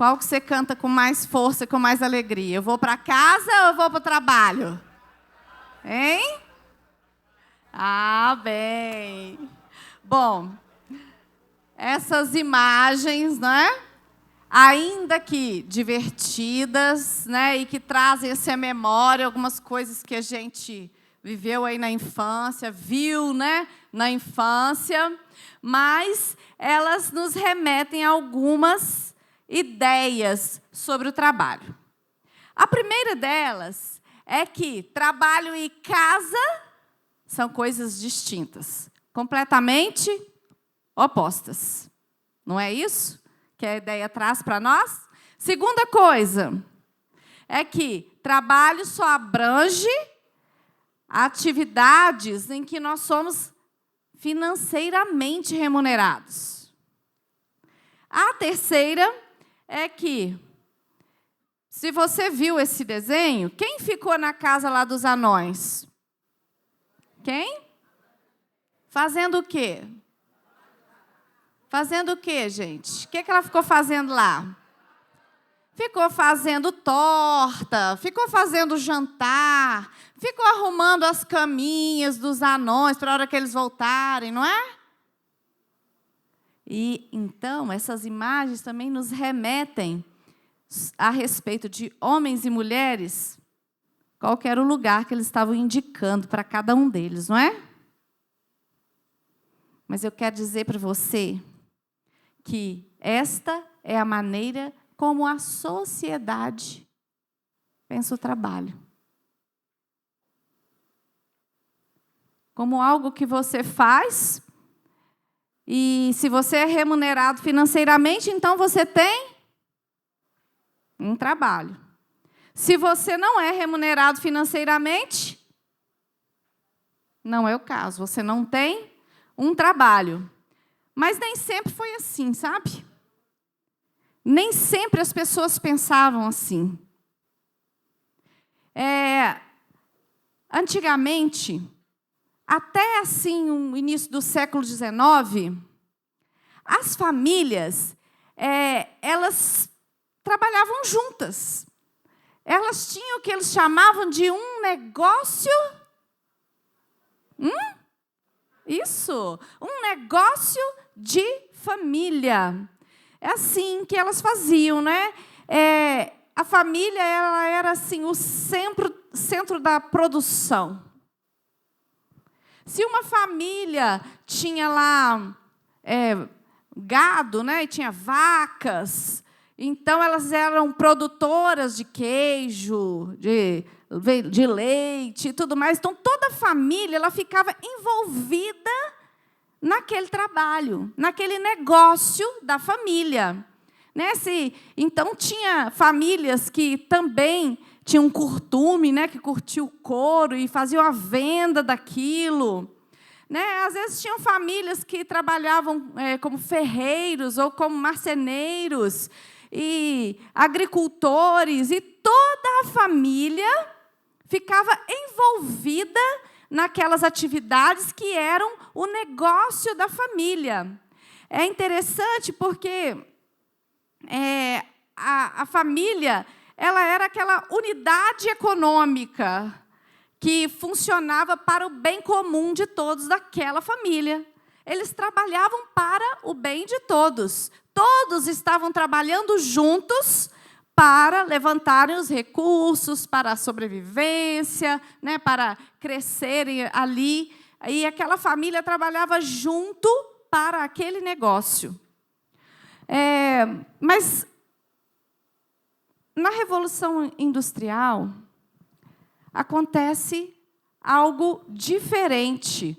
Qual que você canta com mais força, com mais alegria? Eu vou para casa ou eu vou para o trabalho? Hein? Ah, bem. Bom, essas imagens, né? Ainda que divertidas, né? E que trazem essa memória, algumas coisas que a gente viveu aí na infância, viu, né? Na infância, mas elas nos remetem a algumas ideias sobre o trabalho. A primeira delas é que trabalho e casa são coisas distintas, completamente opostas. Não é isso que a ideia traz para nós? Segunda coisa é que trabalho só abrange atividades em que nós somos financeiramente remunerados. A terceira é que, se você viu esse desenho, quem ficou na casa lá dos anões? Quem? Fazendo o quê? Fazendo o quê, gente? O que ela ficou fazendo lá? Ficou fazendo torta, ficou fazendo jantar, ficou arrumando as caminhas dos anões para a hora que eles voltarem, não é? E, então, essas imagens também nos remetem a respeito de homens e mulheres, qual era o lugar que eles estavam indicando para cada um deles, não é? Mas eu quero dizer para você que esta é a maneira como a sociedade pensa o trabalho. Como algo que você faz, e se você é remunerado financeiramente, então você tem um trabalho. Se você não é remunerado financeiramente, não é o caso, você não tem um trabalho. Mas nem sempre foi assim, sabe? Nem sempre as pessoas pensavam assim. Antigamente, até assim, o início do século XIX, as famílias, elas trabalhavam juntas. Elas tinham o que eles chamavam de um negócio. Isso, um negócio de família. É assim que elas faziam, né? A família, ela era assim, o centro da produção. Se uma família tinha lá gado, né, e tinha vacas, então elas eram produtoras de queijo, de leite e tudo mais. Então, toda a família ela ficava envolvida naquele trabalho, naquele negócio da família. Né? Então, tinha famílias que também tinham um curtume, né, que curtia o couro e faziam a venda daquilo. Né? Às vezes, tinham famílias que trabalhavam como ferreiros ou como marceneiros e agricultores, e toda a família ficava envolvida naquelas atividades que eram o negócio da família. É interessante porque a família ela era aquela unidade econômica que funcionava para o bem comum de todos daquela família. Eles trabalhavam para o bem de todos. Todos estavam trabalhando juntos para levantarem os recursos, para a sobrevivência, né, para crescerem ali. E aquela família trabalhava junto para aquele negócio. Mas, na Revolução Industrial, acontece algo diferente.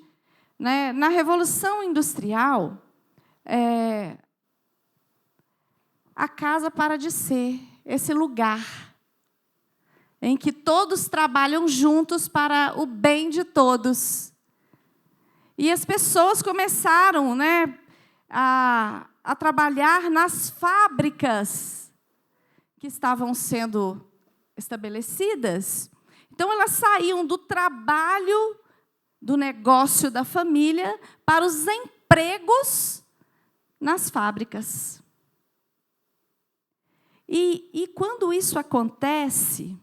Né? Na Revolução Industrial, a casa para de ser esse lugar em que todos trabalham juntos para o bem de todos. E as pessoas começaram, né, a trabalhar nas fábricas que estavam sendo estabelecidas. Então, elas saíam do trabalho, do negócio da família, para os empregos nas fábricas. E quando isso acontece,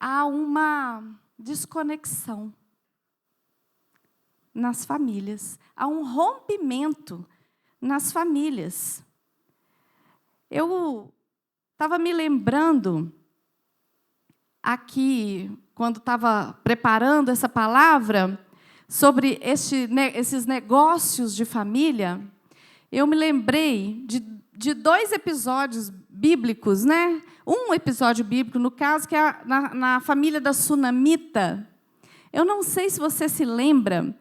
há uma desconexão nas famílias, há um rompimento nas famílias. Eu estava me lembrando aqui, quando estava preparando essa palavra, sobre esses negócios de família, eu me lembrei de 2 episódios bíblicos, né? Um episódio bíblico, no caso, que é na família da Sunamita. Eu não sei se você se lembra,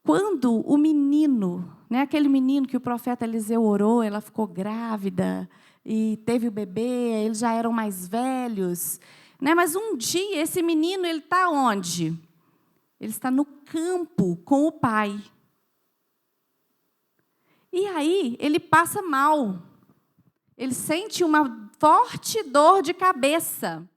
quando o menino, né, aquele menino que o profeta Eliseu orou, ela ficou grávida e teve o bebê, eles já eram mais velhos, né? Mas um dia esse menino ele está onde? Ele está no campo com o pai. E aí ele passa mal. Ele sente uma forte dor de cabeça.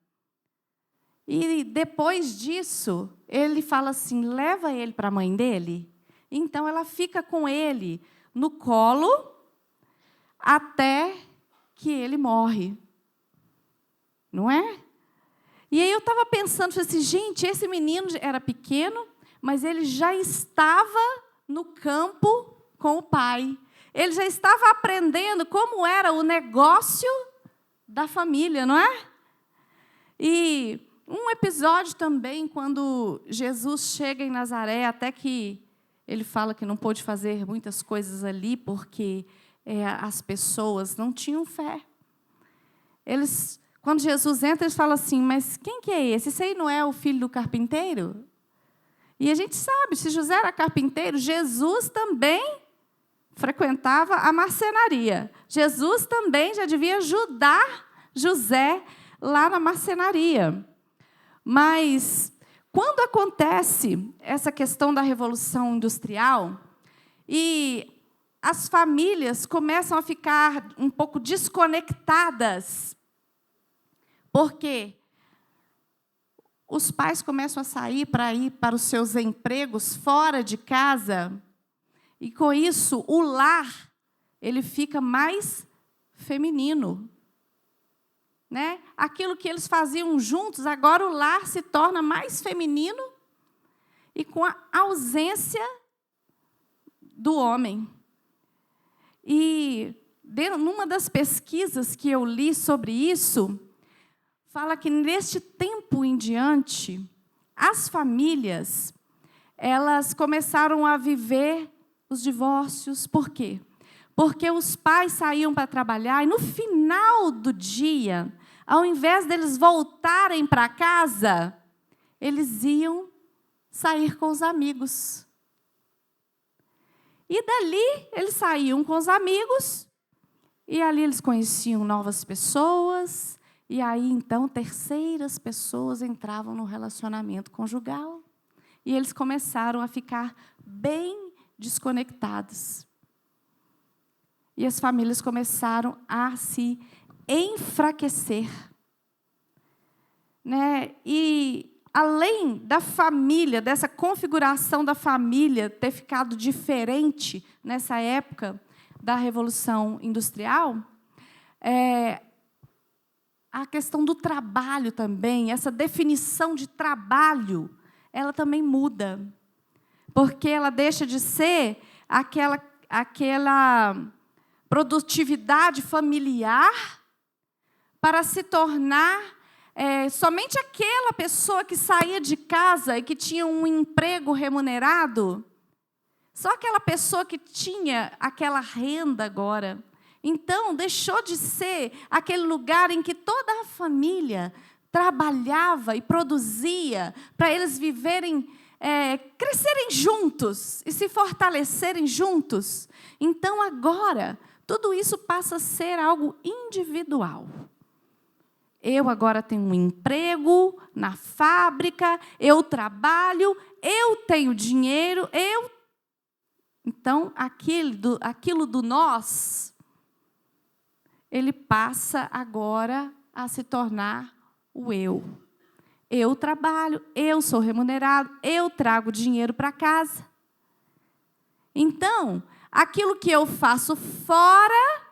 E depois disso, ele fala assim, leva ele para a mãe dele. Então, ela fica com ele no colo até que ele morre. Não é? E aí eu estava pensando, falei assim, gente, esse menino era pequeno, mas ele já estava no campo com o pai. Ele já estava aprendendo como era o negócio da família, não é? E um episódio também, quando Jesus chega em Nazaré, até que ele fala que não pôde fazer muitas coisas ali, porque as pessoas não tinham fé. Quando Jesus entra, eles falam assim, mas quem que é esse? Esse aí não é o filho do carpinteiro? E a gente sabe, se José era carpinteiro, Jesus também frequentava a marcenaria. Jesus também já devia ajudar José lá na marcenaria. Mas, quando acontece essa questão da Revolução Industrial, e as famílias começam a ficar um pouco desconectadas, porque os pais começam a sair para ir para os seus empregos fora de casa, e, com isso, o lar ele fica mais feminino. Né? Aquilo que eles faziam juntos, agora o lar se torna mais feminino e com a ausência do homem. E, numa das pesquisas que eu li sobre isso, fala que, neste tempo em diante, as famílias elas começaram a viver os divórcios. Por quê? Porque os pais saíam para trabalhar e, no final do dia, ao invés deles voltarem para casa, eles iam sair com os amigos. E dali, eles saíam com os amigos, e ali eles conheciam novas pessoas, e aí, então, terceiras pessoas entravam no relacionamento conjugal. E eles começaram a ficar bem desconectados. E as famílias começaram a se enfraquecer. Né? E, além da família, dessa configuração da família ter ficado diferente nessa época da Revolução Industrial, a questão do trabalho também, essa definição de trabalho, ela também muda. Porque ela deixa de ser aquela produtividade familiar para se tornar somente aquela pessoa que saía de casa e que tinha um emprego remunerado, só aquela pessoa que tinha aquela renda agora. Então, deixou de ser aquele lugar em que toda a família trabalhava e produzia para eles viverem, crescerem juntos e se fortalecerem juntos. Então, agora, tudo isso passa a ser algo individual. Eu agora tenho um emprego na fábrica, eu trabalho, eu tenho dinheiro, Então, aquilo do nós, ele passa agora a se tornar o eu. Eu trabalho, eu sou remunerado, eu trago dinheiro para casa. Então, aquilo que eu faço fora,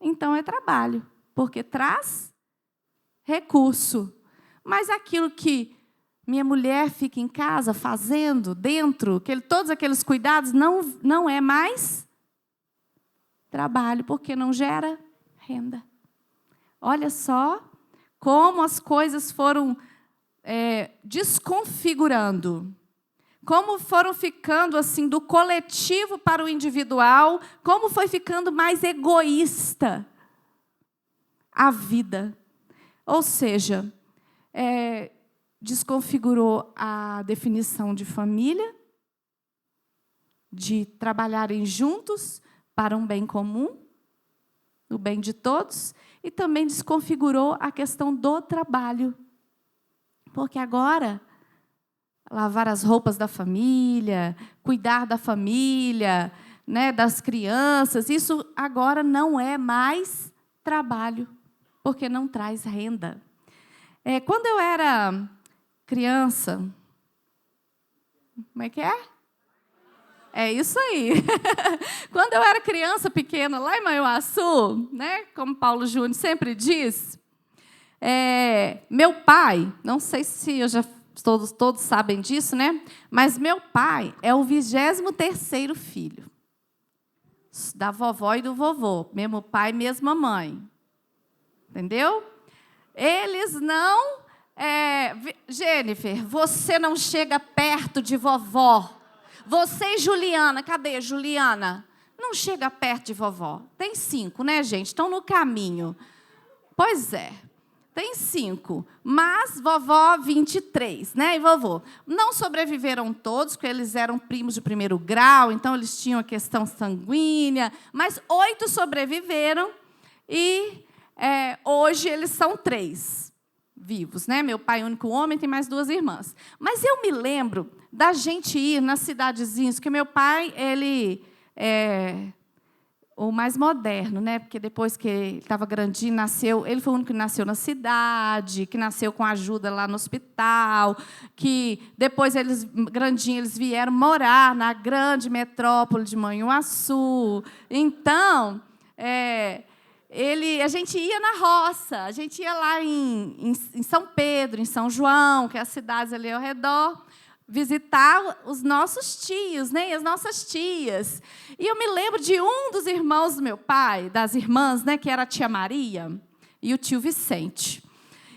então é trabalho, porque traz recurso. Mas aquilo que minha mulher fica em casa fazendo, dentro, todos aqueles cuidados, não é mais trabalho, porque não gera renda. Olha só como as coisas foram desconfigurando. Como foram ficando assim do coletivo para o individual, como foi ficando mais egoísta a vida. Ou seja, desconfigurou a definição de família, de trabalharem juntos para um bem comum, o bem de todos, e também desconfigurou a questão do trabalho. Porque agora, lavar as roupas da família, cuidar da família, né, das crianças, isso agora não é mais trabalho, porque não traz renda. Quando eu era criança, como é que é? É isso aí. Quando eu era criança pequena, lá em Manhuaçu, né, como Paulo Júnior sempre diz, meu pai, não sei se todos sabem disso, né? Mas meu pai é o 23º filho da vovó e do vovô, mesmo pai, mesma mãe. Entendeu? Eles não... Jennifer, você não chega perto de vovó. Você e Juliana, cadê Juliana? Não chega perto de vovó. Tem 5, né, gente? Estão no caminho. Pois é, tem 5. Mas vovó, 23, né? E vovô. Não sobreviveram todos, porque eles eram primos de 1º grau, então eles tinham a questão sanguínea. Mas 8 sobreviveram e hoje eles são 3 vivos, né? Meu pai, único homem, tem mais 2 irmãs. Mas eu me lembro da gente ir nas cidadezinhas, que meu pai, ele é o mais moderno, né? Porque depois que ele estava grandinho, ele foi o único que nasceu na cidade, que nasceu com ajuda lá no hospital, que depois, grandinho, eles vieram morar na grande metrópole de Manhuaçu. Então, a gente ia na roça, a gente ia lá em São Pedro, em São João, que é as cidades ali ao redor, visitar os nossos tios, né, e as nossas tias. E eu me lembro de um dos irmãos do meu pai, das irmãs, né, que era a tia Maria e o tio Vicente.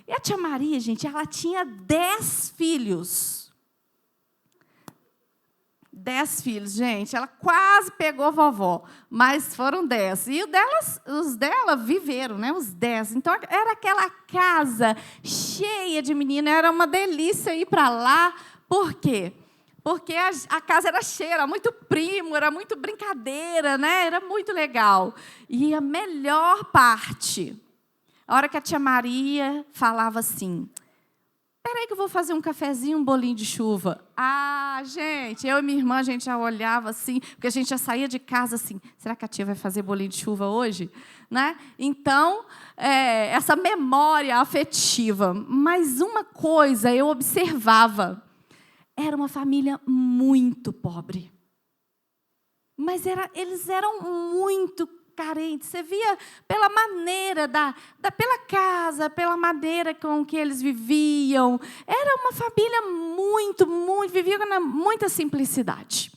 E a tia Maria, gente, ela tinha 10 filhos. 10 filhos, gente. Ela quase pegou vovó, mas foram 10. E os dela viveram, né? Os 10. Então, era aquela casa cheia de meninas. Era uma delícia ir para lá. Por quê? Porque a casa era cheia, era muito primo, era muito brincadeira, né? Era muito legal. E a melhor parte, a hora que a tia Maria falava assim: espera aí que eu vou fazer um cafezinho, um bolinho de chuva. Ah, gente, eu e minha irmã, a gente já olhava assim, porque a gente já saía de casa assim, será que a tia vai fazer bolinho de chuva hoje? Né? Então, essa memória afetiva. Mas uma coisa eu observava, era uma família muito pobre. Mas eles eram muito carentes. Você via pela maneira, pela casa, pela maneira com que eles viviam. Era uma família vivia com muita simplicidade.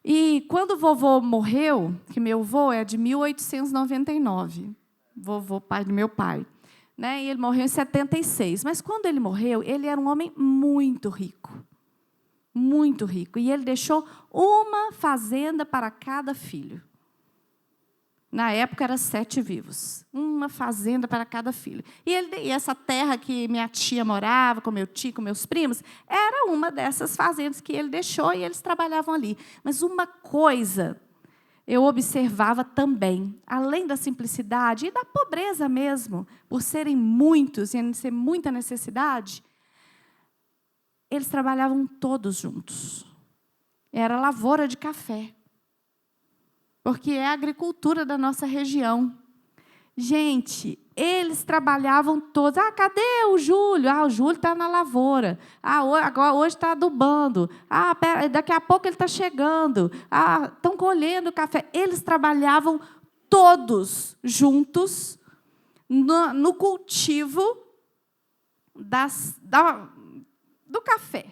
E quando o vovô morreu, que meu avô é de 1899, vovô, pai do meu pai, né? E ele morreu em 76. Mas quando ele morreu, ele era um homem muito rico. Muito rico. E ele deixou uma fazenda para cada filho. Na época, era 7 vivos. Uma fazenda para cada filho. E essa terra que minha tia morava, com meu tio, com meus primos, era uma dessas fazendas que ele deixou e eles trabalhavam ali. Mas uma coisa eu observava também, além da simplicidade e da pobreza mesmo, por serem muitos e ser muita necessidade, eles trabalhavam todos juntos. Era lavoura de café. Porque é a agricultura da nossa região. Gente, Eles trabalhavam todos. Ah, cadê o Júlio? Ah, o Júlio está na lavoura. Ah, agora, hoje está adubando. Ah, daqui a pouco ele está chegando. Ah, estão colhendo café. Eles trabalhavam todos juntos no cultivo do café.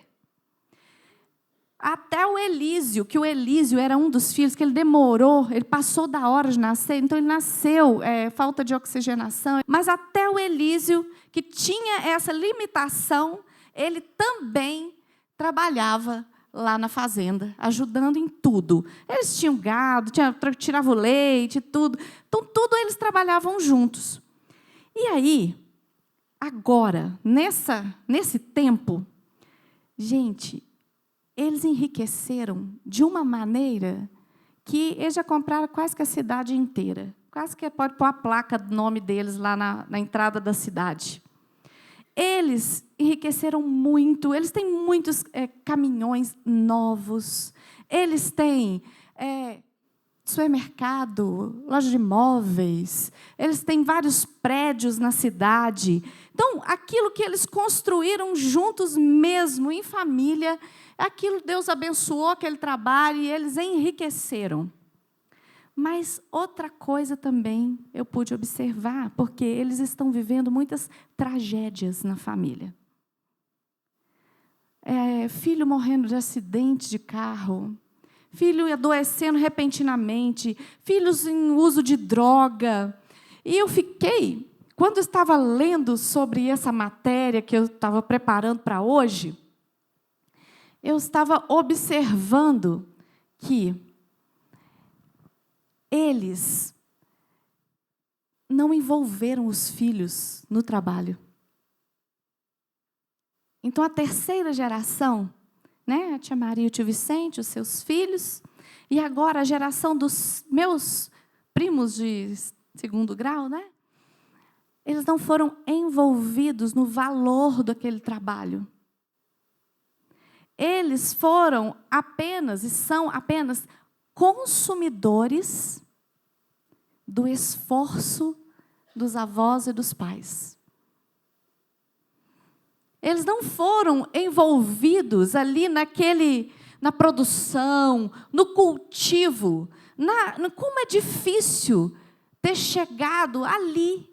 Até o Elísio, que o Elísio era um dos filhos, que ele demorou, ele passou da hora de nascer, então ele nasceu, falta de oxigenação. Mas até o Elísio, que tinha essa limitação, ele também trabalhava lá na fazenda, ajudando em tudo. Eles tinham gado, tiravam leite, tudo. Então, tudo eles trabalhavam juntos. E aí, agora, nesse tempo, gente, eles enriqueceram de uma maneira que eles já compraram quase que a cidade inteira. Quase que pode pôr a placa do nome deles lá na entrada da cidade. Eles enriqueceram muito, eles têm muitos caminhões novos, eles têm supermercado, loja de imóveis, eles têm vários prédios na cidade. Então, aquilo que eles construíram juntos mesmo, em família, aquilo Deus abençoou aquele trabalho e eles enriqueceram. Mas outra coisa também eu pude observar, porque eles estão vivendo muitas tragédias na família. Filho morrendo de acidente de carro, filho adoecendo repentinamente, filhos em uso de droga. E eu fiquei, quando eu estava lendo sobre essa matéria que eu estava preparando para hoje, eu estava observando que eles não envolveram os filhos no trabalho. Então, a terceira geração, né, a tia Maria e o tio Vicente, os seus filhos, e agora a geração dos meus primos de segundo grau, né, eles não foram envolvidos no valor daquele trabalho. Eles foram apenas, e são apenas, consumidores do esforço dos avós e dos pais. Eles não foram envolvidos ali na produção, no cultivo, como é difícil ter chegado ali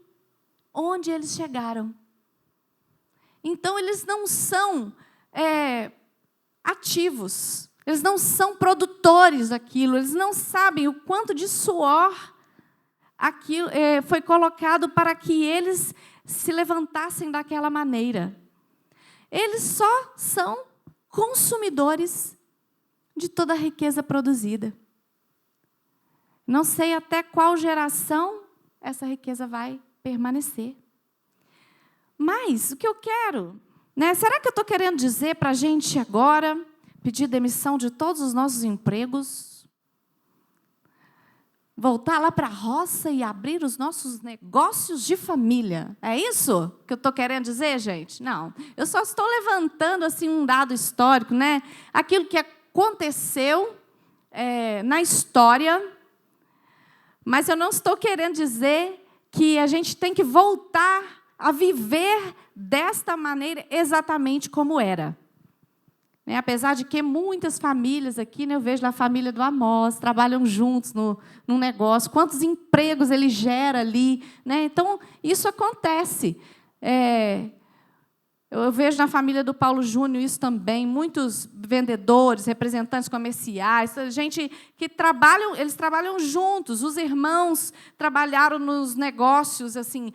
onde eles chegaram. Então, eles não são ativos, eles não são produtores daquilo, eles não sabem o quanto de suor aquilo foi colocado para que eles se levantassem daquela maneira. Eles só são consumidores de toda a riqueza produzida. Não sei até qual geração essa riqueza vai permanecer. Mas o que eu quero, né? Será que eu estou querendo dizer para a gente agora pedir demissão de todos os nossos empregos? Voltar lá para a roça e abrir os nossos negócios de família. É isso que eu estou querendo dizer, gente? Não. Eu só estou levantando assim, um dado histórico, né? Aquilo que aconteceu na história, mas eu não estou querendo dizer que a gente tem que voltar a viver desta maneira exatamente como era. Apesar de que muitas famílias aqui, né, eu vejo lá a família do Amós, trabalham juntos num negócio, quantos empregos ele gera ali. Né? Então, isso acontece. Eu vejo na família do Paulo Júnior isso também, muitos vendedores, representantes comerciais, gente que eles trabalham juntos, os irmãos trabalharam nos negócios, assim,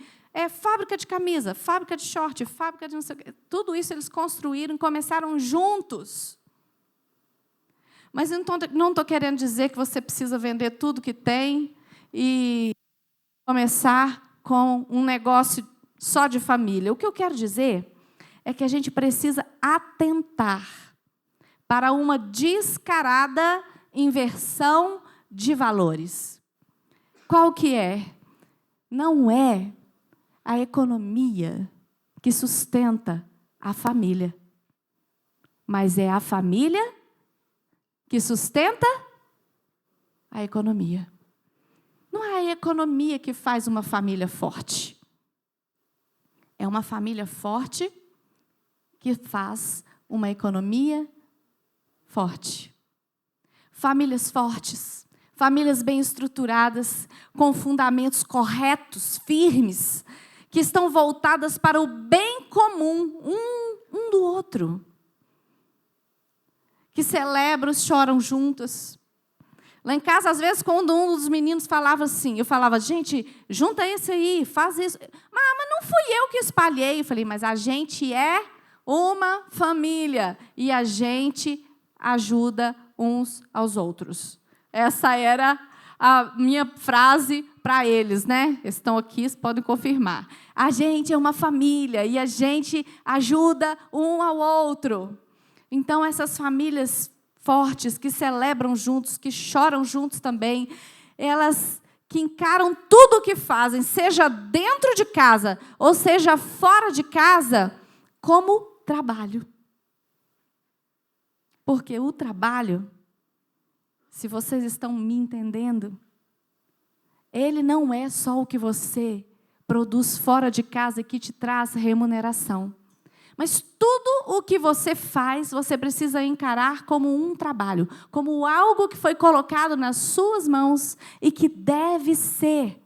fábrica de camisa, fábrica de short, fábrica de não sei o quê. Tudo isso eles construíram e começaram juntos. Mas eu não estou querendo dizer que você precisa vender tudo que tem e começar com um negócio só de família. O que eu quero dizer é que a gente precisa atentar para uma descarada inversão de valores. Qual que é? Não é a economia que sustenta a família, mas é a família que sustenta a economia. Não é a economia que faz uma família forte. É uma família forte que faz uma economia forte. Famílias fortes, famílias bem estruturadas, com fundamentos corretos, firmes, que estão voltadas para o bem comum, um do outro. Que celebram, choram juntas. Lá em casa, às vezes, quando um dos meninos falava assim, eu falava, gente, junta esse aí, faz isso. Mas não fui eu que espalhei. Eu falei, mas a gente é uma família e a gente ajuda uns aos outros. Essa era a minha frase para eles, né? Eles estão aqui, eles podem confirmar. A gente é uma família e a gente ajuda um ao outro. Então, essas famílias fortes, que celebram juntos, que choram juntos também, elas que encaram tudo o que fazem, seja dentro de casa ou seja fora de casa, como trabalho. Porque o trabalho, se vocês estão me entendendo, ele não é só o que você produz fora de casa e que te traz remuneração. Mas tudo o que você faz, você precisa encarar como um trabalho, como algo que foi colocado nas suas mãos e que deve ser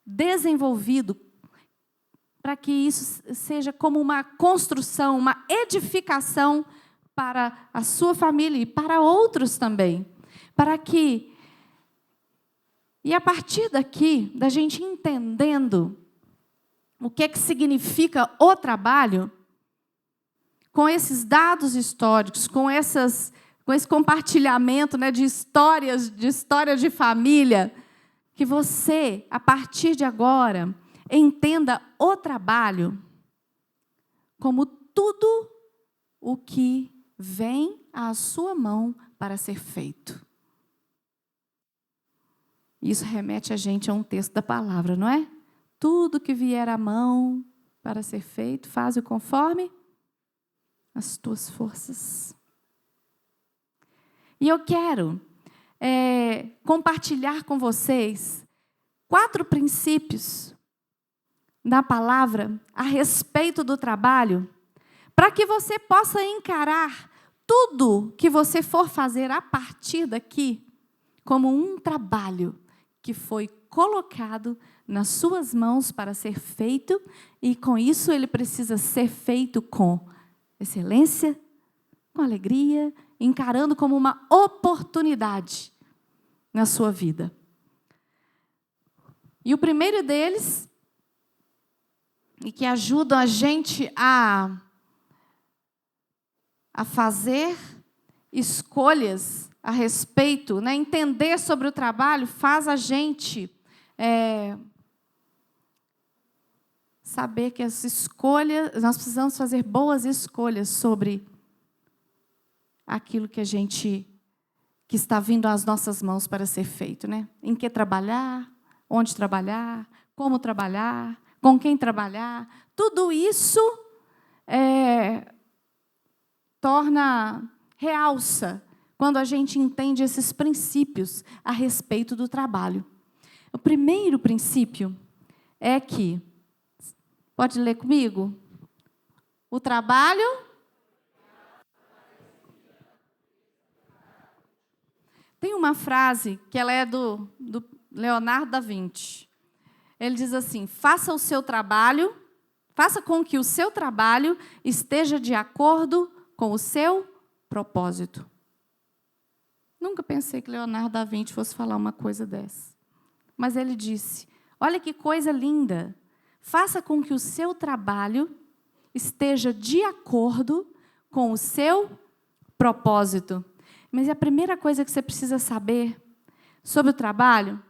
desenvolvido para que isso seja como uma construção, uma edificação para a sua família e para outros também. Para que, e a partir daqui, da gente entendendo o que significa o trabalho, com esses dados históricos, com esse compartilhamento, né, de história de família, que você, a partir de agora, entenda o trabalho como tudo o que vem à sua mão para ser feito. Isso remete a gente a um texto da palavra, não é? Tudo que vier à mão para ser feito, faz-o conforme as tuas forças. E eu quero compartilhar com vocês 4 princípios da palavra a respeito do trabalho, para que você possa encarar tudo que você for fazer a partir daqui como um trabalho que foi colocado nas suas mãos para ser feito, e com isso ele precisa ser feito com excelência, com alegria, encarando como uma oportunidade na sua vida. E o primeiro deles, e que ajuda a gente a fazer escolhas a respeito, né, entender sobre o trabalho, faz a gente saber que as escolhas, nós precisamos fazer boas escolhas sobre aquilo que que está vindo às nossas mãos para ser feito, né? Em que trabalhar, onde trabalhar, como trabalhar, com quem trabalhar. Tudo isso realça quando a gente entende esses princípios a respeito do trabalho. O primeiro princípio é que, pode ler comigo? O trabalho tem uma frase que ela é do Leonardo da Vinci. Ele diz assim: faça com que o seu trabalho esteja de acordo com o seu propósito. Nunca pensei que Leonardo da Vinci fosse falar uma coisa dessa. Mas ele disse: olha que coisa linda. Faça com que o seu trabalho esteja de acordo com o seu propósito. Mas a primeira coisa que você precisa saber sobre o trabalho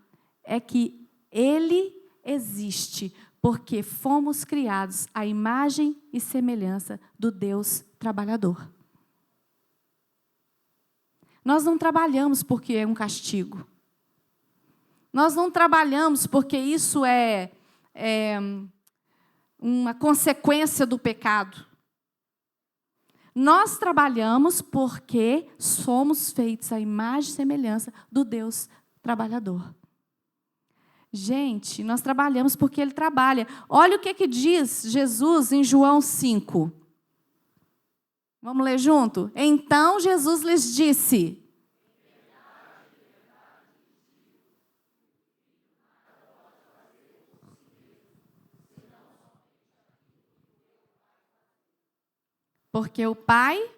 é que ele existe porque fomos criados à imagem e semelhança do Deus trabalhador. Nós não trabalhamos porque é um castigo. Nós não trabalhamos porque isso é uma consequência do pecado. Nós trabalhamos porque somos feitos à imagem e semelhança do Deus trabalhador. Gente, nós trabalhamos porque Ele trabalha. Olha o que diz Jesus em João 5. Vamos ler junto? Então Jesus lhes disse: porque o Pai...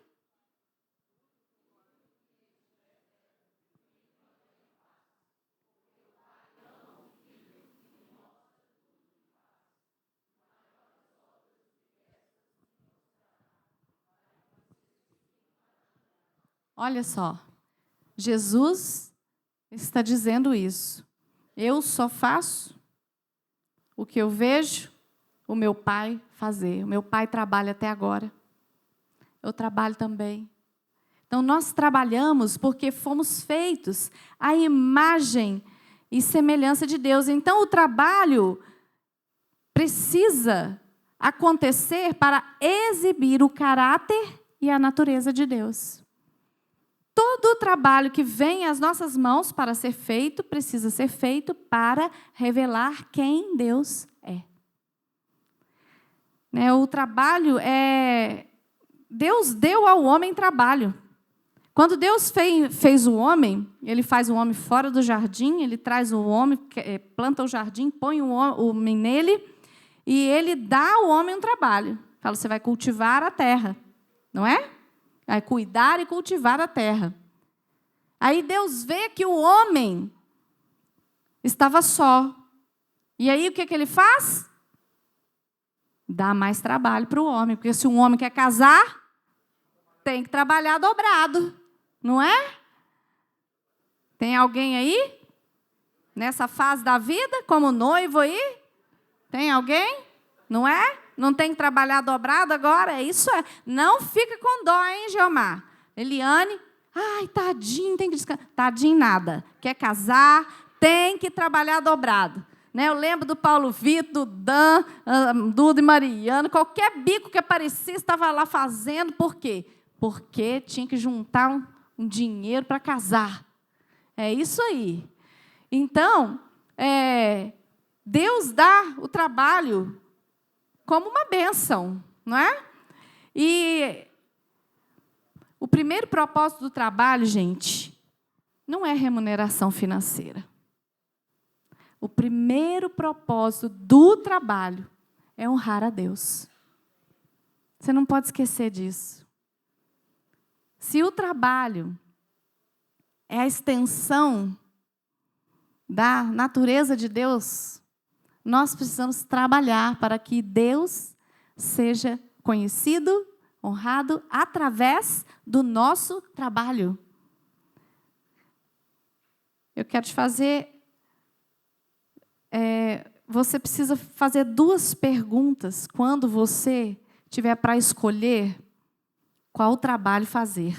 Olha só, Jesus está dizendo isso. Eu só faço o que eu vejo o meu Pai fazer. O meu Pai trabalha até agora. Eu trabalho também. Então, nós trabalhamos porque fomos feitos à imagem e semelhança de Deus. Então, o trabalho precisa acontecer para exibir o caráter e a natureza de Deus. Todo o trabalho que vem às nossas mãos para ser feito, precisa ser feito para revelar quem Deus é. O trabalho é... Deus deu ao homem trabalho. Quando Deus fez o homem, Ele faz o homem fora do jardim, Ele traz o homem, planta o jardim, põe o homem nele, e Ele dá ao homem um trabalho. Fala, você vai cultivar a terra, não é? Vai cuidar e cultivar a terra. Aí Deus vê que o homem estava só. E aí o que Ele faz? Dá mais trabalho para o homem. Porque se um homem quer casar, tem que trabalhar dobrado. Não é? Tem alguém aí? Nessa fase da vida, como noivo aí? Tem alguém? Não é? Não tem que trabalhar dobrado agora? É isso. Não fica com dó, hein, Geomar? Eliane, ai, tadinho, tem que descansar. Tadinho nada. Quer casar, tem que trabalhar dobrado. Eu lembro do Paulo Vitor, do Dan, Duda e Mariana, qualquer bico que aparecesse estava lá fazendo. Por quê? Porque tinha que juntar um dinheiro para casar. É isso aí. Então, Deus dá o trabalho como uma bênção, não é? E o primeiro propósito do trabalho, gente, não é remuneração financeira. O primeiro propósito do trabalho é honrar a Deus. Você não pode esquecer disso. Se o trabalho é a extensão da natureza de Deus, nós precisamos trabalhar para que Deus seja conhecido, honrado, através do nosso trabalho. Eu quero te fazer... você precisa fazer 2 perguntas quando você tiver para escolher qual trabalho fazer.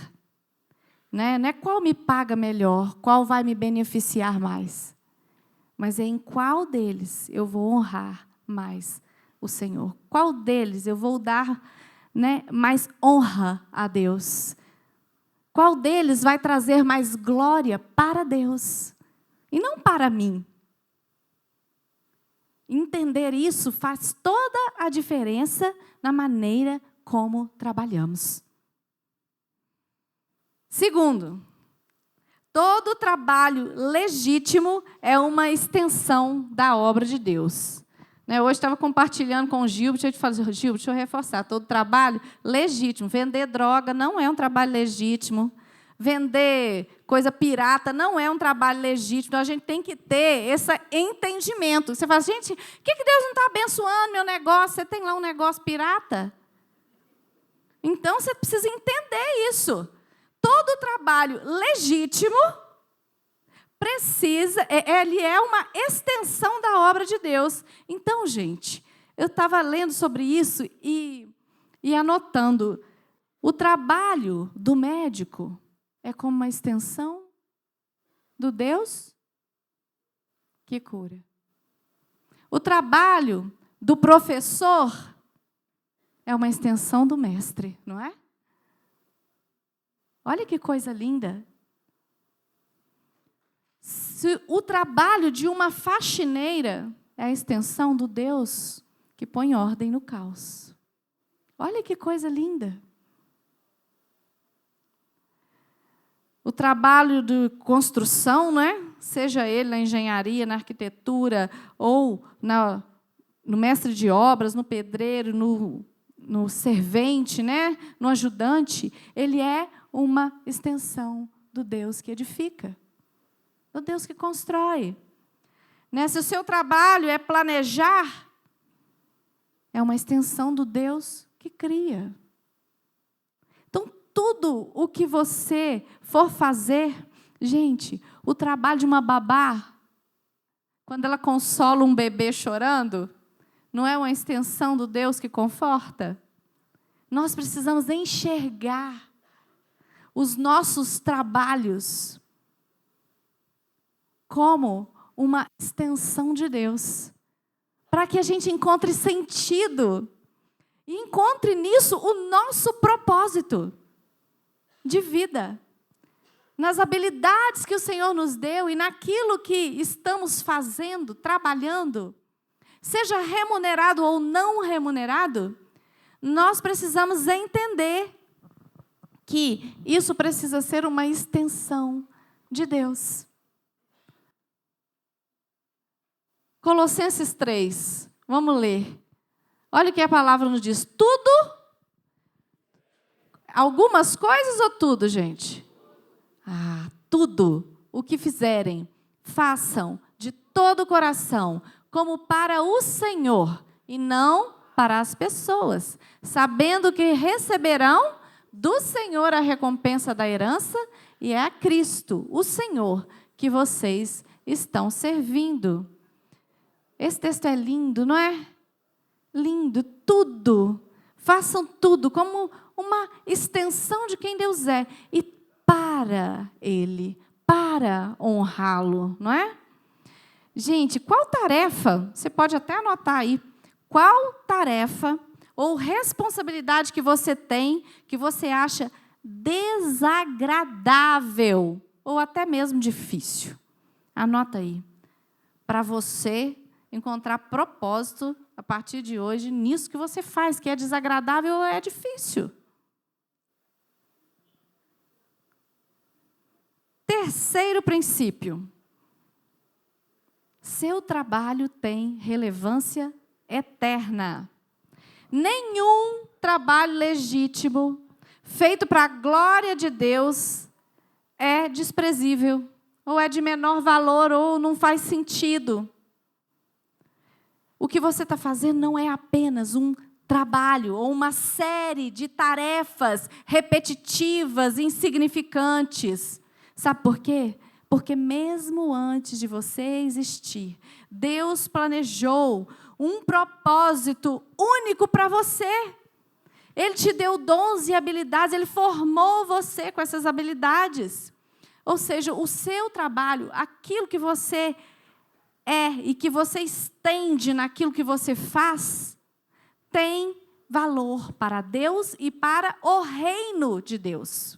Não é qual me paga melhor, qual vai me beneficiar mais. Mas é em qual deles eu vou honrar mais o Senhor. Qual deles eu vou dar mais honra a Deus. Qual deles vai trazer mais glória para Deus. E não para mim. Entender isso faz toda a diferença na maneira como trabalhamos. Segundo, todo trabalho legítimo é uma extensão da obra de Deus. Hoje estava compartilhando com o Gilberto, deixa eu te falar, Gilberto, deixa eu reforçar, todo trabalho legítimo. Vender droga não é um trabalho legítimo. Vender coisa pirata não é um trabalho legítimo. Então, a gente tem que ter esse entendimento. Você fala, gente, por que Deus não está abençoando meu negócio? Você tem lá um negócio pirata? Então, você precisa entender isso. Todo trabalho legítimo ele é uma extensão da obra de Deus. Então, gente, eu estava lendo sobre isso e anotando. O trabalho do médico é como uma extensão do Deus que cura. O trabalho do professor é uma extensão do mestre, não é? Olha que coisa linda. Se o trabalho de uma faxineira é a extensão do Deus que põe ordem no caos. Olha que coisa linda. O trabalho de construção, né? Seja ele na engenharia, na arquitetura, ou no mestre de obras, no pedreiro, no servente, né? No ajudante, ele é uma extensão do Deus que edifica, do Deus que constrói. Né? Se o seu trabalho é planejar, é uma extensão do Deus que cria. Então, tudo o que você for fazer, gente, o trabalho de uma babá, quando ela consola um bebê chorando, não é uma extensão do Deus que conforta? Nós precisamos enxergar os nossos trabalhos como uma extensão de Deus, para que a gente encontre sentido e encontre nisso o nosso propósito de vida, nas habilidades que o Senhor nos deu e naquilo que estamos fazendo, trabalhando, seja remunerado ou não remunerado, nós precisamos entender que isso precisa ser uma extensão de Deus. Colossenses 3, vamos ler. Olha o que a palavra nos diz. Tudo, algumas coisas ou tudo, gente? Tudo o que fizerem, façam de todo o coração, como para o Senhor, e não para as pessoas, sabendo que receberão do Senhor a recompensa da herança, e é a Cristo, o Senhor, que vocês estão servindo. Esse texto é lindo, não é? Lindo, tudo. Façam tudo como uma extensão de quem Deus é. E para Ele, para honrá-lo, não é? Gente, qual tarefa, você pode até anotar aí, qual tarefa ou responsabilidade que você tem, que você acha desagradável ou até mesmo difícil? Anota aí. Para você encontrar propósito a partir de hoje nisso que você faz, que é desagradável ou é difícil. Terceiro princípio. Seu trabalho tem relevância eterna. Nenhum trabalho legítimo, feito para a glória de Deus, é desprezível, ou é de menor valor, ou não faz sentido. O que você está fazendo não é apenas um trabalho ou uma série de tarefas repetitivas, insignificantes. Sabe por quê? Porque mesmo antes de você existir, Deus planejou um propósito único para você. Ele te deu dons e habilidades, Ele formou você com essas habilidades. Ou seja, o seu trabalho, aquilo que você é e que você estende naquilo que você faz, tem valor para Deus e para o reino de Deus.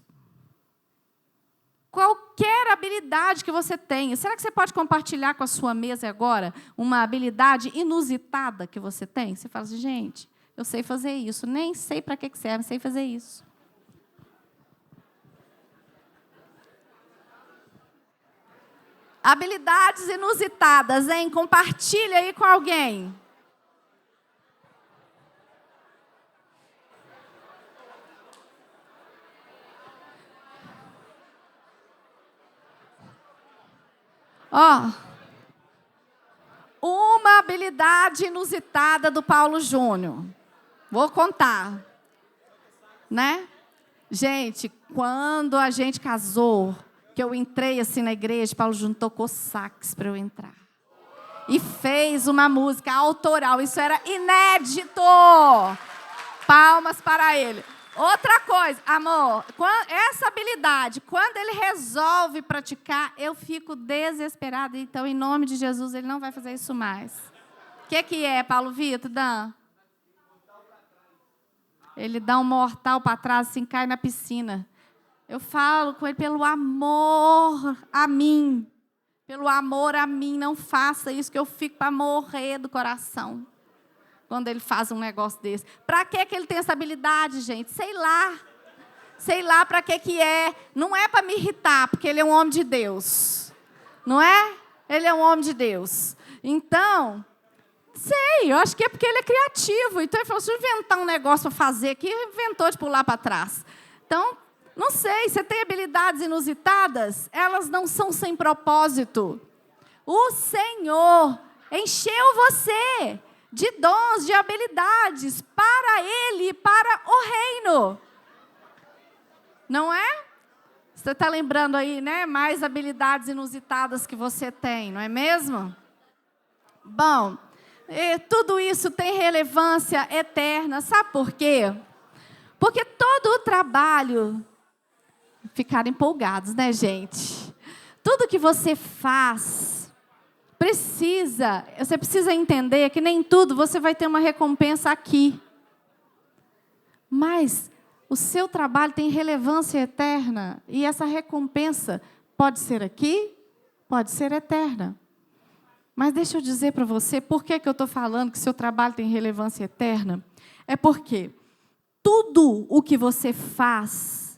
Qualquer habilidade que você tenha, será que você pode compartilhar com a sua mesa agora uma habilidade inusitada que você tem? Você fala assim, gente, eu sei fazer isso, nem sei para que serve, sei fazer isso. Habilidades inusitadas, hein? Compartilha aí com alguém. Uma habilidade inusitada do Paulo Júnior. Vou contar. Né? Gente, quando a gente casou, que eu entrei assim na igreja, Paulo Júnior tocou sax para eu entrar. E fez uma música autoral. Isso era inédito. Palmas para ele. Outra coisa, amor, essa habilidade, quando ele resolve praticar, eu fico desesperada. Então, em nome de Jesus, ele não vai fazer isso mais. O que é, Paulo Vitor? Dan? Ele dá um mortal para trás, assim, cai na piscina. Eu falo com ele pelo amor a mim. Pelo amor a mim, não faça isso, que eu fico para morrer do coração quando ele faz um negócio desse. Para que ele tem essa habilidade, gente? Sei lá. Sei lá para que é. Não é para me irritar, porque ele é um homem de Deus. Não é? Ele é um homem de Deus. Então, sei, eu acho que é porque ele é criativo. Então, ele falou, se eu inventar um negócio para fazer aqui, ele inventou de pular para trás. Então, não sei, você tem habilidades inusitadas? Elas não são sem propósito. O Senhor encheu você de dons, de habilidades para Ele e para o reino. Não é? Você está lembrando aí, né? Mais habilidades inusitadas que você tem, não é mesmo? Bom, tudo isso tem relevância eterna. Sabe por quê? Porque todo o trabalho... Ficaram empolgados, né, gente? Tudo que você faz, você precisa entender que nem tudo você vai ter uma recompensa aqui. Mas o seu trabalho tem relevância eterna. E essa recompensa pode ser aqui, pode ser eterna. Mas deixa eu dizer para você, por que eu estou falando que seu trabalho tem relevância eterna? É porque tudo o que você faz,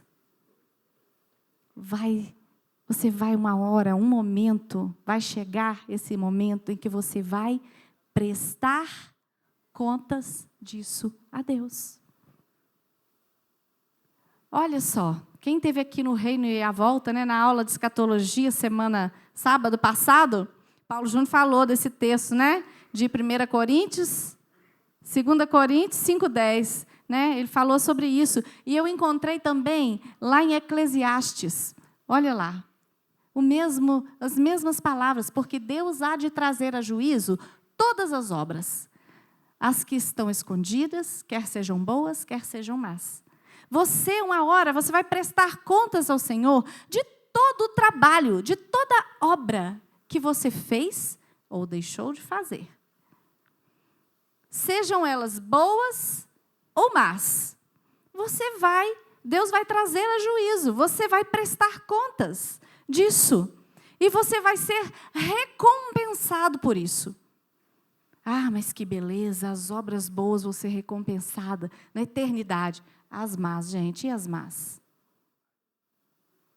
você vai uma hora, um momento, vai chegar esse momento em que você vai prestar contas disso a Deus. Olha só, quem esteve aqui no Reino e à Volta, né, na aula de escatologia, sábado passado, Paulo Júnior falou desse texto, né, de 1 Coríntios, 2 Coríntios 5:10. Né? Ele falou sobre isso. E eu encontrei também lá em Eclesiastes. Olha lá. As mesmas palavras. Porque Deus há de trazer a juízo todas as obras. As que estão escondidas, quer sejam boas, quer sejam más. Você, uma hora, você vai prestar contas ao Senhor de todo o trabalho, de toda a obra que você fez ou deixou de fazer. Sejam elas boas ou más, Deus vai trazer a juízo, você vai prestar contas disso, e você vai ser recompensado por isso. Ah, mas que beleza, as obras boas vão ser recompensadas na eternidade. As más, gente, e as más?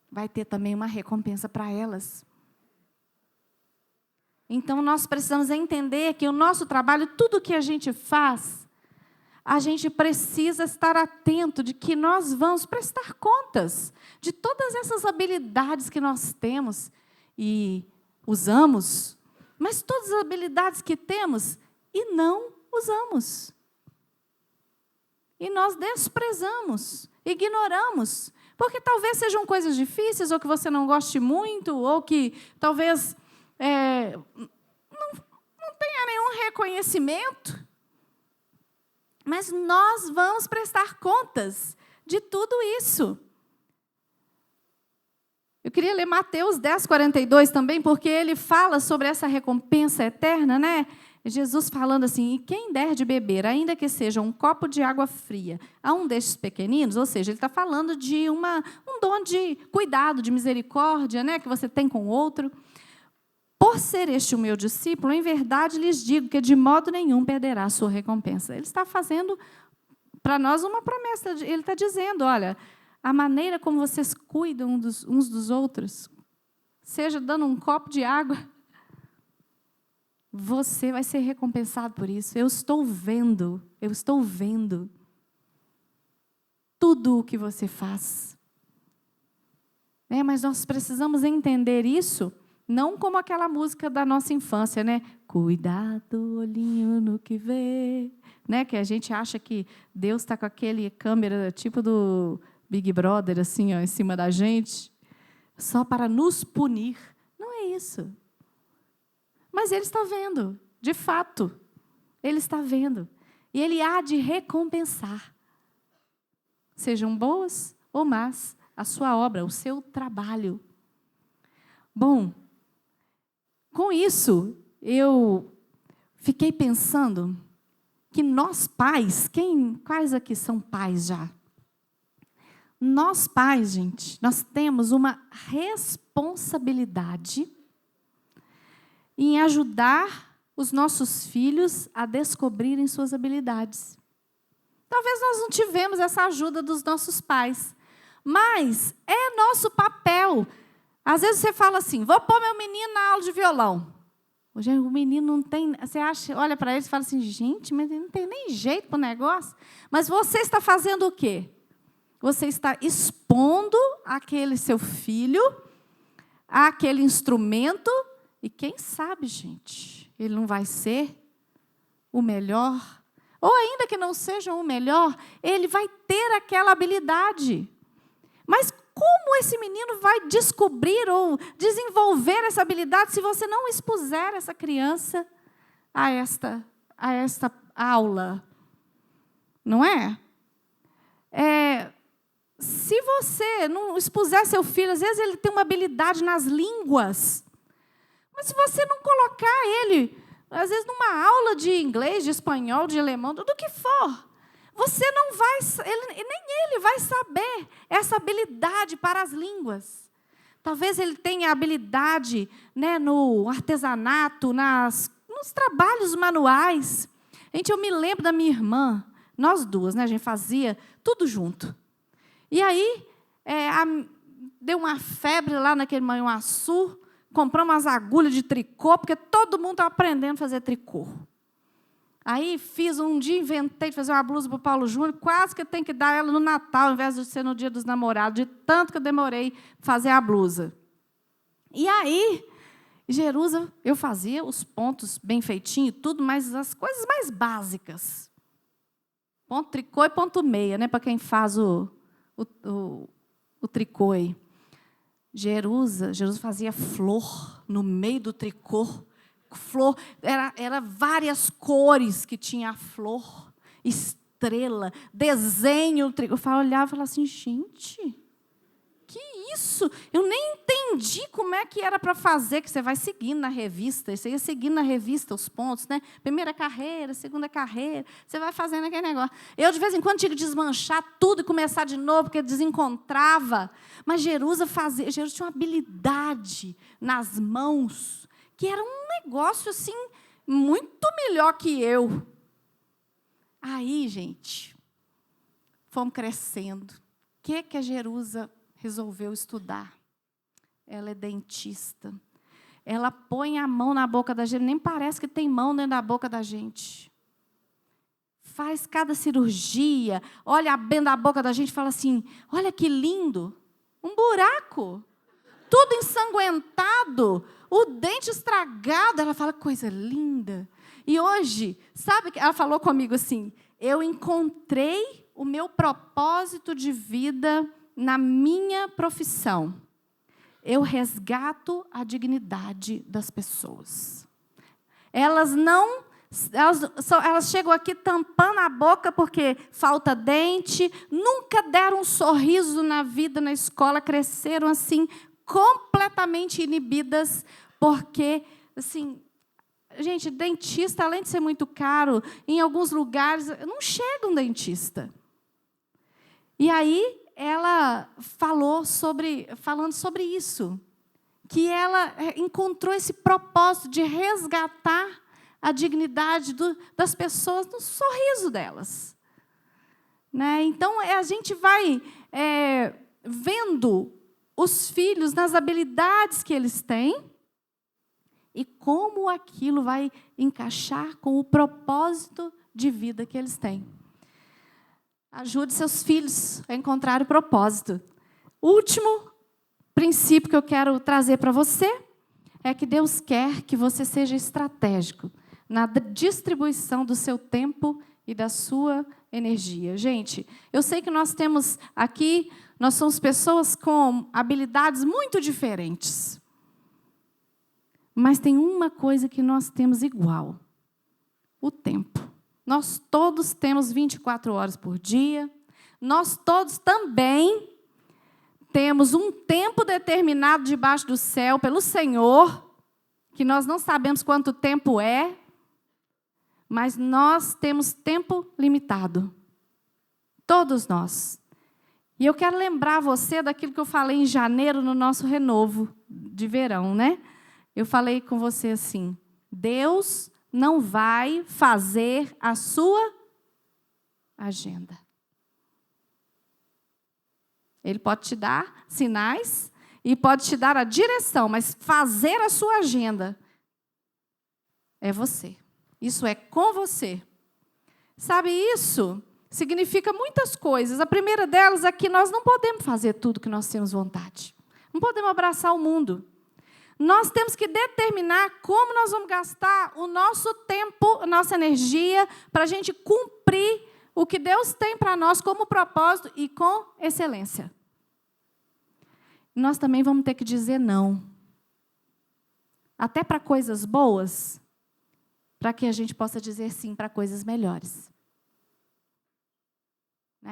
Vai ter também uma recompensa para elas. Então, nós precisamos entender que o nosso trabalho, tudo que a gente faz, a gente precisa estar atento de que nós vamos prestar contas de todas essas habilidades que nós temos e usamos, mas todas as habilidades que temos e não usamos. E nós desprezamos, ignoramos, porque talvez sejam coisas difíceis, ou que você não goste muito, ou que talvez não tenha nenhum reconhecimento. Mas nós vamos prestar contas de tudo isso. Eu queria ler Mateus 10:42 também, porque ele fala sobre essa recompensa eterna, né? Jesus falando assim, e quem der de beber, ainda que seja um copo de água fria, a um destes pequeninos, ou seja, ele está falando de um dom de cuidado, de misericórdia, né, que você tem com o outro. Por ser este o meu discípulo, em verdade lhes digo que de modo nenhum perderá a sua recompensa. Ele está fazendo para nós uma promessa. Ele está dizendo, olha, a maneira como vocês cuidam uns dos outros, seja dando um copo de água, você vai ser recompensado por isso. Eu estou vendo tudo o que você faz. Mas nós precisamos entender isso, não como aquela música da nossa infância, né? Cuidado, olhinho no que vê. Né? Que a gente acha que Deus está com aquele câmera tipo do Big Brother, assim, ó, em cima da gente, só para nos punir. Não é isso. Mas Ele está vendo, de fato. Ele está vendo. E Ele há de recompensar. Sejam boas ou más, a sua obra, o seu trabalho. Bom, com isso, eu fiquei pensando que nós pais, quais aqui são pais já? Nós pais, gente, nós temos uma responsabilidade em ajudar os nossos filhos a descobrirem suas habilidades. Talvez nós não tivemos essa ajuda dos nossos pais, mas é nosso papel. Às vezes você fala assim, vou pôr meu menino na aula de violão. Hoje o menino não tem, você acha, olha para ele e fala assim, gente, mas ele não tem nem jeito para o negócio. Mas você está fazendo o quê? Você está expondo aquele seu filho àquele instrumento e quem sabe, gente, ele não vai ser o melhor. Ou ainda que não seja o melhor, ele vai ter aquela habilidade. Mas como esse menino vai descobrir ou desenvolver essa habilidade se você não expuser essa criança a esta aula? Não é? Se você não expuser seu filho, às vezes ele tem uma habilidade nas línguas, mas se você não colocar ele, às vezes numa aula de inglês, de espanhol, de alemão, do que for, você não vai, nem ele vai saber essa habilidade para as línguas. Talvez ele tenha habilidade, né, no artesanato, nos trabalhos manuais. Gente, eu me lembro da minha irmã, nós duas, né, a gente fazia tudo junto. E aí, deu uma febre lá naquele Manhuaçu, compramos umas agulhas de tricô, porque todo mundo estava aprendendo a fazer tricô. Aí um dia inventei de fazer uma blusa para o Paulo Júnior, quase que eu tenho que dar ela no Natal, ao invés de ser no Dia dos Namorados, de tanto que eu demorei para fazer a blusa. E aí, Jerusa, eu fazia os pontos bem feitinhos e tudo, mas as coisas mais básicas. Ponto tricô e ponto meia, né, para quem faz o tricô aí. Jerusa fazia flor no meio do tricô. Flor, era várias cores que tinha a flor, estrela, desenho. Eu olhava e falava assim, gente, que isso? Eu nem entendi como é que era para fazer, que você vai seguindo na revista, você ia seguindo na revista os pontos, né? Primeira carreira, segunda carreira, você vai fazendo aquele negócio. Eu, de vez em quando, tinha que desmanchar tudo e começar de novo, porque desencontrava. Mas Jerusa tinha uma habilidade nas mãos, que era um negócio assim, muito melhor que eu. Aí, gente, fomos crescendo. O que a Jerusa resolveu estudar? Ela é dentista. Ela põe a mão na boca da gente, nem parece que tem mão dentro da boca da gente. Faz cada cirurgia, olha dentro da boca da gente e fala assim, olha que lindo, um buraco, tudo ensanguentado, o dente estragado. Ela fala, coisa linda. E hoje, sabe, ela falou comigo assim, eu encontrei o meu propósito de vida na minha profissão. Eu resgato a dignidade das pessoas. Elas chegam aqui tampando a boca porque falta dente, nunca deram um sorriso na vida, na escola, cresceram assim, completamente inibidas, porque, assim, gente, dentista, além de ser muito caro, em alguns lugares não chega um dentista. E aí ela falando sobre isso, que ela encontrou esse propósito de resgatar a dignidade das pessoas no sorriso delas. Né? Então, a gente vai vendo os filhos nas habilidades que eles têm e como aquilo vai encaixar com o propósito de vida que eles têm. Ajude seus filhos a encontrar o propósito. O último princípio que eu quero trazer para você é que Deus quer que você seja estratégico na distribuição do seu tempo e da sua energia. Gente, eu sei que nós temos aqui, nós somos pessoas com habilidades muito diferentes. Mas tem uma coisa que nós temos igual: o tempo. Nós todos temos 24 horas por dia. Nós todos também temos um tempo determinado debaixo do céu pelo Senhor, que nós não sabemos quanto tempo é, mas nós temos tempo limitado. Todos nós. E eu quero lembrar você daquilo que eu falei em janeiro no nosso renovo de verão, né? Eu falei com você assim, Deus não vai fazer a sua agenda. Ele pode te dar sinais e pode te dar a direção, mas fazer a sua agenda é você. Isso é com você. Sabe, isso significa muitas coisas. A primeira delas é que nós não podemos fazer tudo que nós temos vontade. Não podemos abraçar o mundo. Nós temos que determinar como nós vamos gastar o nosso tempo, a nossa energia, para a gente cumprir o que Deus tem para nós como propósito e com excelência. Nós também vamos ter que dizer não. Até para coisas boas, para que a gente possa dizer sim para coisas melhores.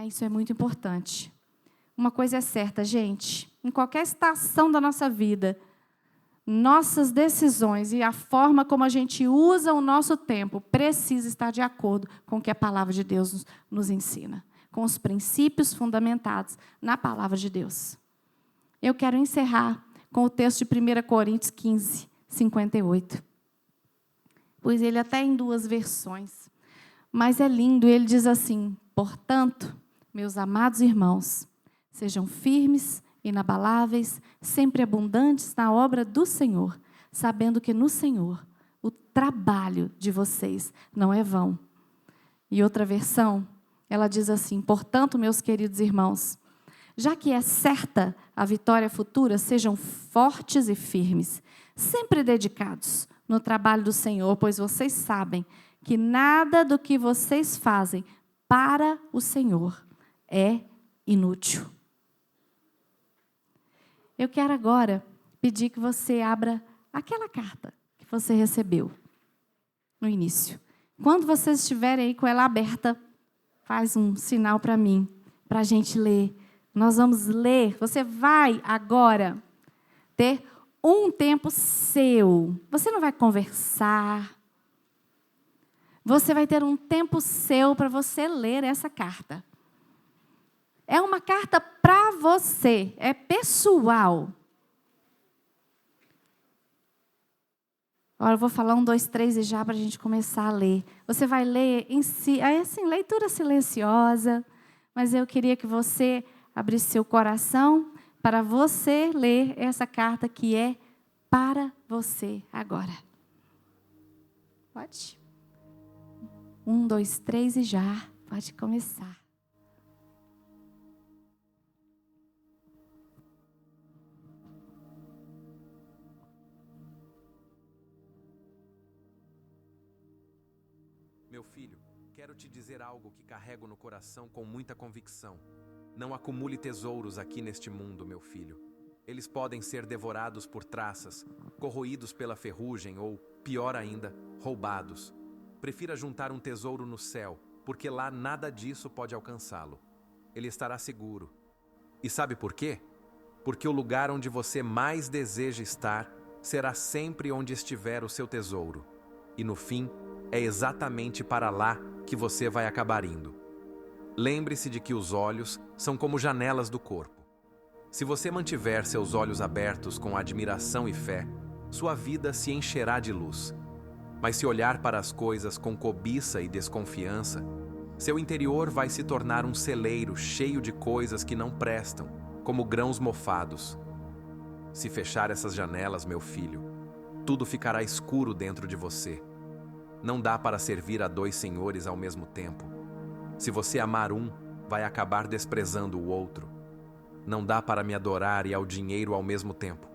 Isso é muito importante. Uma coisa é certa, gente, em qualquer estação da nossa vida, nossas decisões e a forma como a gente usa o nosso tempo precisa estar de acordo com o que a palavra de Deus nos ensina, com os princípios fundamentados na palavra de Deus. Eu quero encerrar com o texto de 1 Coríntios 15, 58. Pois ele até em 2 versões, mas é lindo, ele diz assim: portanto, meus amados irmãos, sejam firmes, inabaláveis, sempre abundantes na obra do Senhor, sabendo que no Senhor o trabalho de vocês não é vão. E outra versão, ela diz assim: portanto, meus queridos irmãos, já que é certa a vitória futura, sejam fortes e firmes, sempre dedicados no trabalho do Senhor, pois vocês sabem que nada do que vocês fazem para o Senhor é inútil. Eu quero agora pedir que você abra aquela carta que você recebeu no início. Quando vocês estiverem aí com ela aberta, faz um sinal para mim, para a gente ler. Nós vamos ler. Você vai agora ter um tempo seu. Você não vai conversar. Você vai ter um tempo seu para você ler essa carta. É uma carta para você, é pessoal. Agora eu vou falar 1, 2, 3 e já para a gente começar a ler. Você vai ler em si, assim, leitura silenciosa, mas eu queria que você abrisse seu coração para você ler essa carta que é para você agora. Pode? 1, 2, 3 e já pode começar. Meu filho, quero te dizer algo que carrego no coração com muita convicção. Não acumule tesouros aqui neste mundo, meu filho. Eles podem ser devorados por traças, corroídos pela ferrugem ou, pior ainda, roubados. Prefira juntar um tesouro no céu, porque lá nada disso pode alcançá-lo. Ele estará seguro. E sabe por quê? Porque o lugar onde você mais deseja estar será sempre onde estiver o seu tesouro. E no fim, é exatamente para lá que você vai acabar indo. Lembre-se de que os olhos são como janelas do corpo. Se você mantiver seus olhos abertos com admiração e fé, sua vida se encherá de luz. Mas se olhar para as coisas com cobiça e desconfiança, seu interior vai se tornar um celeiro cheio de coisas que não prestam, como grãos mofados. Se fechar essas janelas, meu filho, tudo ficará escuro dentro de você. Não dá para servir a 2 senhores ao mesmo tempo. Se você amar um, vai acabar desprezando o outro. Não dá para me adorar e ao dinheiro ao mesmo tempo.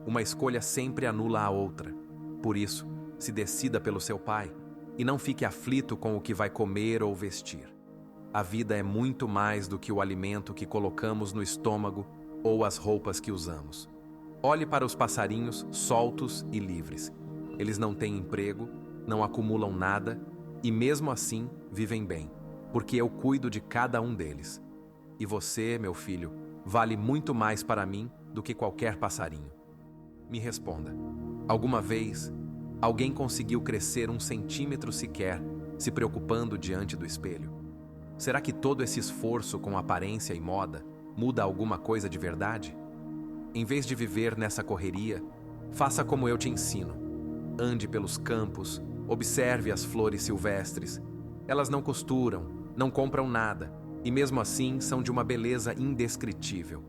Uma escolha sempre anula a outra. Por isso, se decida pelo seu pai e não fique aflito com o que vai comer ou vestir. A vida é muito mais do que o alimento que colocamos no estômago ou as roupas que usamos. Olhe para os passarinhos soltos e livres. Eles não têm emprego, não acumulam nada e mesmo assim vivem bem, porque eu cuido de cada um deles. E você, meu filho, vale muito mais para mim do que qualquer passarinho. Me responda, alguma vez alguém conseguiu crescer 1 centímetro sequer se preocupando diante do espelho? Será que todo esse esforço com aparência e moda muda alguma coisa de verdade? Em vez de viver nessa correria, Faça como eu te ensino. Ande pelos campos, observe as flores silvestres. Elas não costuram, não compram nada, e mesmo assim são de uma beleza indescritível.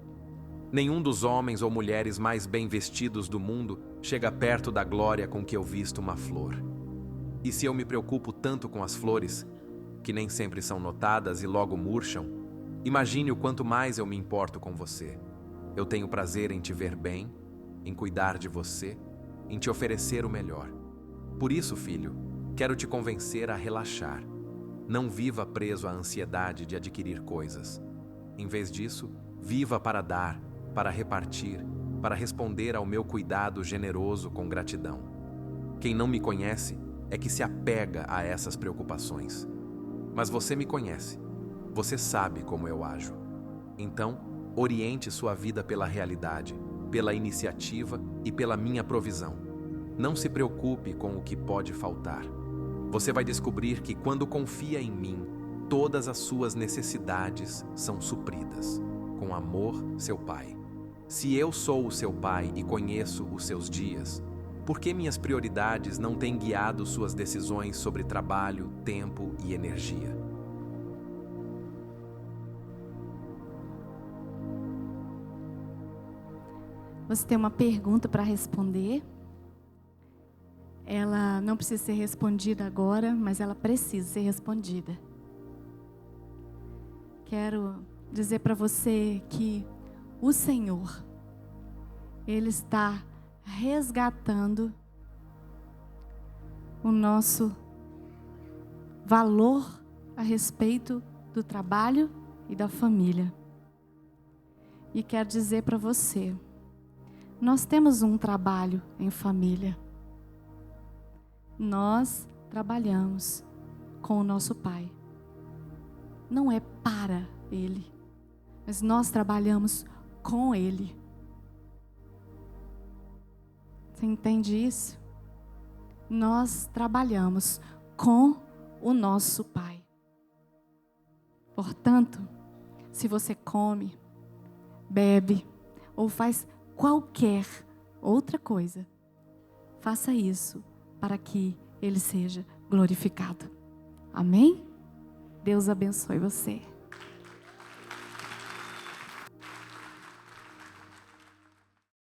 Nenhum dos homens ou mulheres mais bem vestidos do mundo chega perto da glória com que eu visto uma flor. E se eu me preocupo tanto com as flores, que nem sempre são notadas e logo murcham, imagine o quanto mais eu me importo com você. Eu tenho prazer em te ver bem, em cuidar de você, em te oferecer o melhor. Por isso, filho, quero te convencer a relaxar. Não viva preso à ansiedade de adquirir coisas. Em vez disso, viva para dar, para repartir, para responder ao meu cuidado generoso com gratidão. Quem não me conhece é que se apega a essas preocupações. Mas você me conhece. Você sabe como eu ajo. Então, oriente sua vida pela realidade, pela iniciativa e pela minha provisão. Não se preocupe com o que pode faltar. Você vai descobrir que quando confia em mim, todas as suas necessidades são supridas. Com amor, seu Pai. Se eu sou o seu Pai e conheço os seus dias, por que minhas prioridades não têm guiado suas decisões sobre trabalho, tempo e energia? Você tem uma pergunta para responder? Ela não precisa ser respondida agora, mas ela precisa ser respondida. Quero dizer para você que o Senhor, Ele está resgatando o nosso valor a respeito do trabalho e da família. E quero dizer para você, nós temos um trabalho em família. Nós trabalhamos com o nosso Pai. Não é para Ele, mas nós trabalhamos com Ele. Você entende isso? Nós trabalhamos com o nosso Pai. Portanto, se você come, bebe ou faz qualquer outra coisa, faça isso para que Ele seja glorificado. Amém? Deus abençoe você.